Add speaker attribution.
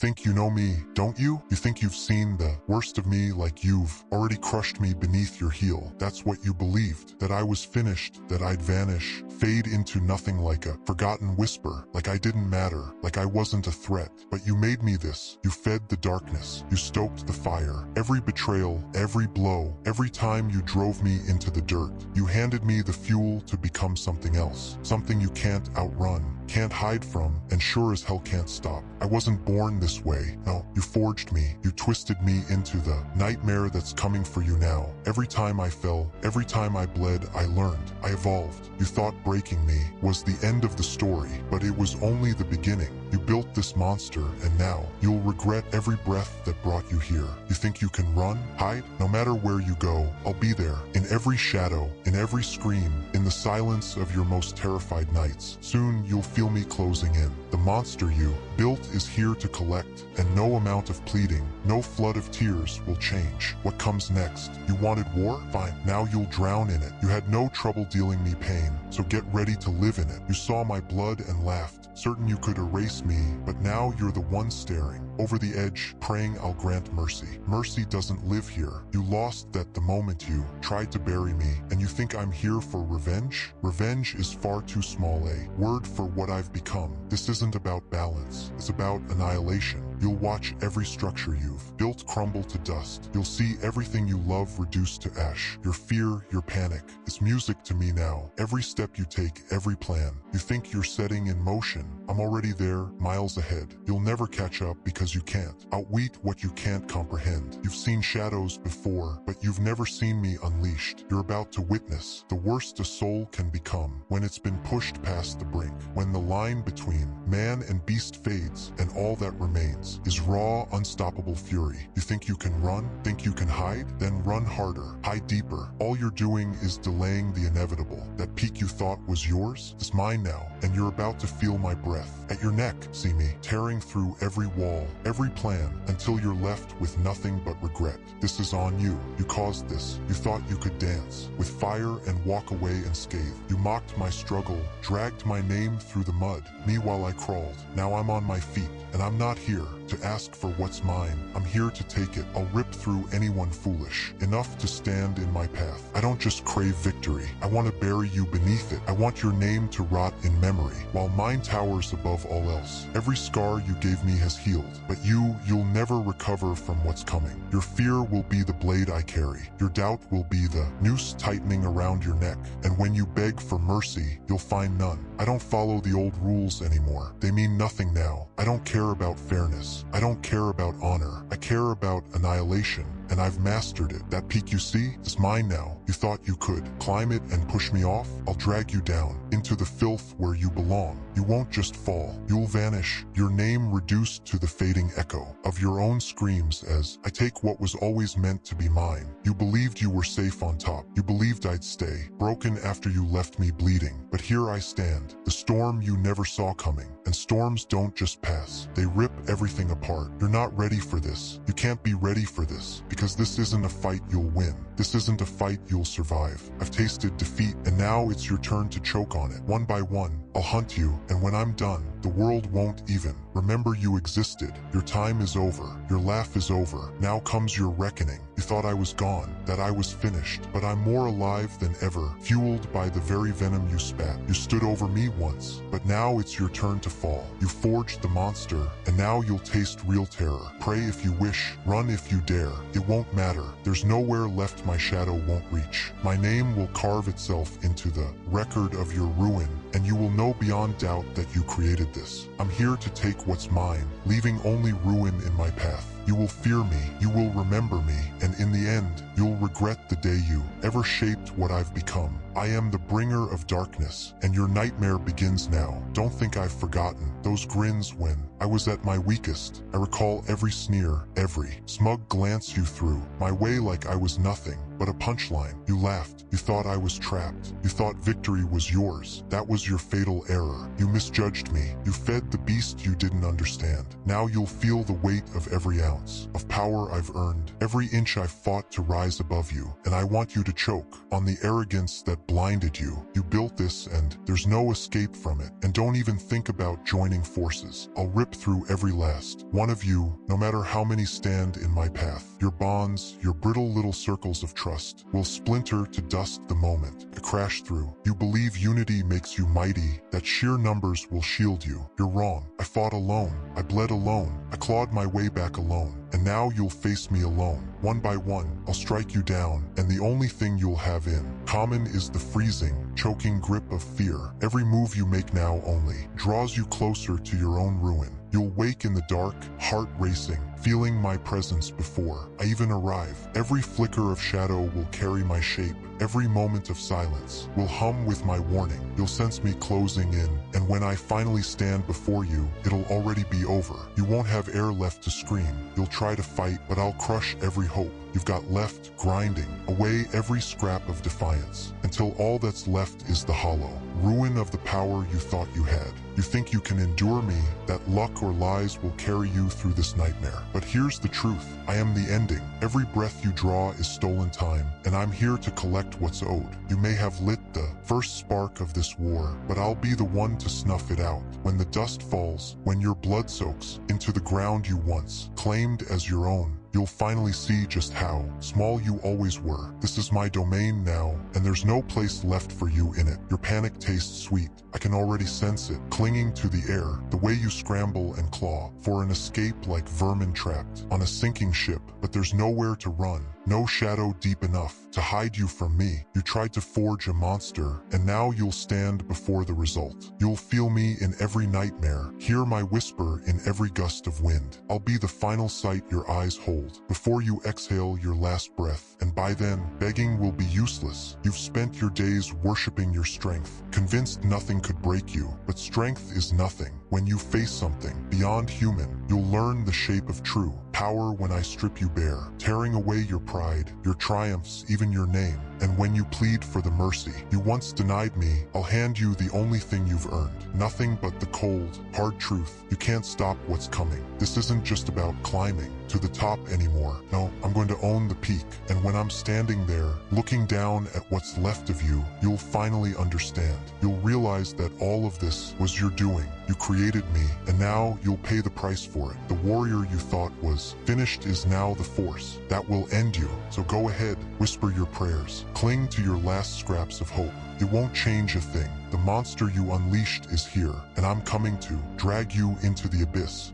Speaker 1: think you know me, don't you? You think you've seen the worst of me, like you've already crushed me beneath your heel. That's what you believed, that I was finished, that I'd vanish, fade into nothing like a forgotten whisper, like I didn't matter, like I wasn't a threat. But you made me this. You fed the darkness. You stoked the fire. Every betrayal, every blow, every time you drove me into the dirt, you handed me the fuel to become something else, something you can't outrun, can't hide from, and sure as hell can't stop. I wasn't born this way. No, you forged me. You twisted me into the nightmare that's coming for you now. Every time I fell, every time I bled, I learned. I evolved. You thought breaking me was the end of the story, but it was only the beginning. You built this monster, and now you'll regret every breath that brought you here. You think you can run, hide? No matter where you go, I'll be there. In every shadow, in every scream, in the silence of your most terrified nights. Soon you'll feel me closing in. The monster you built is here to collect, and no amount of pleading, no flood of tears will change. What comes next? You wanted war? Fine. Now you'll drown in it. You had no trouble dealing me pain, so get ready to live in it. You saw my blood and laughed, certain you could erase me, but now you're the one staring over the edge, praying I'll grant mercy. Mercy doesn't live here. You lost that the moment you tried to bury me, and you think I'm here for revenge? Revenge is far too small a word for what I've become. This isn't about balance. It's about annihilation. You'll watch every structure you've built crumble to dust. You'll see everything you love reduced to ash. Your fear, your panic. It's music to me now. Every step you take, every plan. You think you're setting in motion. I'm already there, miles ahead. You'll never catch up because you can't outwit what you can't comprehend. You've seen shadows before, but you've never seen me unleashed. You're about to witness the worst a soul can become when it's been pushed past the brink. When the line between man and beast fades and all that remains is raw, unstoppable fury. You think you can run? Think you can hide? Then run harder, hide deeper. All you're doing is delaying the inevitable. That peak you thought was yours is mine now, and you're about to feel my breath at your neck. See me tearing through every wall, every plan, until you're left with nothing but regret. This is on you. You caused this. You thought you could dance with fire and walk away unscathed. You mocked my struggle, dragged my name through the mud, me while I crawled. Now I'm on my feet, and I'm not here to ask for what's mine. I'm here to take it. I'll rip through anyone foolish enough to stand in my path. I don't just crave victory. I want to bury you beneath it. I want your name to rot in memory, while mine towers above all else. Every scar you gave me has healed, but you'll never recover from what's coming. Your fear will be the blade I carry. Your doubt will be the noose tightening around your neck. And when you beg for mercy, you'll find none. I don't follow the old rules anymore. They mean nothing now. I don't care about fairness. I don't care about honor. I care about annihilation, and I've mastered it. That peak you see is mine now. You thought you could climb it and push me off? I'll drag you down into the filth where you belong. You won't just fall. You'll vanish, your name reduced to the fading echo of your own screams as I take what was always meant to be mine. You believed you were safe on top. You believed I'd stay broken after you left me bleeding. But here I stand, the storm you never saw coming. And storms don't just pass. They rip everything apart. You're not ready for this. You can't be ready for this, because this isn't a fight you'll win. This isn't a fight you'll survive. I've tasted defeat, and now it's your turn to choke on it. One by one, I'll hunt you, and when I'm done, the world won't even remember you existed. Your time is over. Your laugh is over. Now comes your reckoning. You thought I was gone, that I was finished, but I'm more alive than ever, fueled by the very venom you spat. You stood over me once, but now it's your turn to fall. You forged the monster, and now you'll taste real terror. Pray if you wish, run if you dare. It won't matter. There's nowhere left my shadow won't reach. My name will carve itself into the record of your ruin, and you will know beyond doubt that you created this. I'm here to take what's mine, leaving only ruin in my path. You will fear me, you will remember me, and in the end, you'll regret the day you ever shaped what I've become. I am the bringer of darkness, and your nightmare begins now. Don't think I've forgotten those grins when I was at my weakest. I recall every sneer, every smug glance you threw my way like I was nothing but a punchline. You laughed. You thought I was trapped. You thought victory was yours. That was your fatal error. You misjudged me. You fed the beast you didn't understand. Now you'll feel the weight of every ounce. ounce of power I've earned, every inch I've fought to rise above you, and I want you to choke on the arrogance that blinded you. You built this and there's no escape from it, and don't even think about joining forces. I'll rip through every last one of you, no matter how many stand in my path. Your bonds, your brittle little circles of trust, will splinter to dust the moment I crash through. You believe unity makes you mighty, that sheer numbers will shield you. You're wrong. I fought alone. I bled alone. I clawed my way back alone. And now you'll face me alone. One by one, I'll strike you down, and the only thing you'll have in common is the freezing, choking grip of fear. Every move you make now only draws you closer to your own ruin. You'll wake in the dark, heart racing, feeling my presence before I even arrive. Every flicker of shadow will carry my shape. Every moment of silence will hum with my warning. You'll sense me closing in, and when I finally stand before you, it'll already be over. You won't have air left to scream. You'll try to fight, but I'll crush every hope you've got left, grinding away every scrap of defiance, until all that's left is the hollow ruin of the power you thought you had. You think you can endure me, that luck or lies will carry you through this nightmare. But here's the truth. I am the ending. Every breath you draw is stolen time, and I'm here to collect what's owed. You may have lit the first spark of this war, but I'll be the one to snuff it out. When the dust falls, when your blood soaks into the ground you once claimed as your own, you'll finally see just how small you always were. This is my domain now, and there's no place left for you in it. Your panic tastes sweet. I can already sense it, clinging to the air, the way you scramble and claw for an escape like vermin trapped on a sinking ship. But there's nowhere to run, no shadow deep enough to hide you from me. You tried to forge a monster, and now you'll stand before the result. You'll feel me in every nightmare, hear my whisper in every gust of wind. I'll be the final sight your eyes hold before you exhale your last breath, and by then, begging will be useless. You've spent your days worshiping your strength, convinced nothing could break you, but strength is nothing. When you face something beyond human, you'll learn the shape of true power when I strip you bare, tearing away your pride, your triumphs, even your name. And when you plead for the mercy you once denied me, I'll hand you the only thing you've earned. Nothing but the cold, hard truth. You can't stop what's coming. This isn't just about climbing to the top anymore. No, I'm going to own the peak. And when I'm standing there, looking down at what's left of you, you'll finally understand. You'll realize that all of this was your doing. You created me, and now you'll pay the price for it. The warrior you thought was finished is now the force that will end you. So go ahead, whisper your prayers. Cling to your last scraps of hope. It won't change a thing. The monster you unleashed is here, and I'm coming to drag you into the abyss.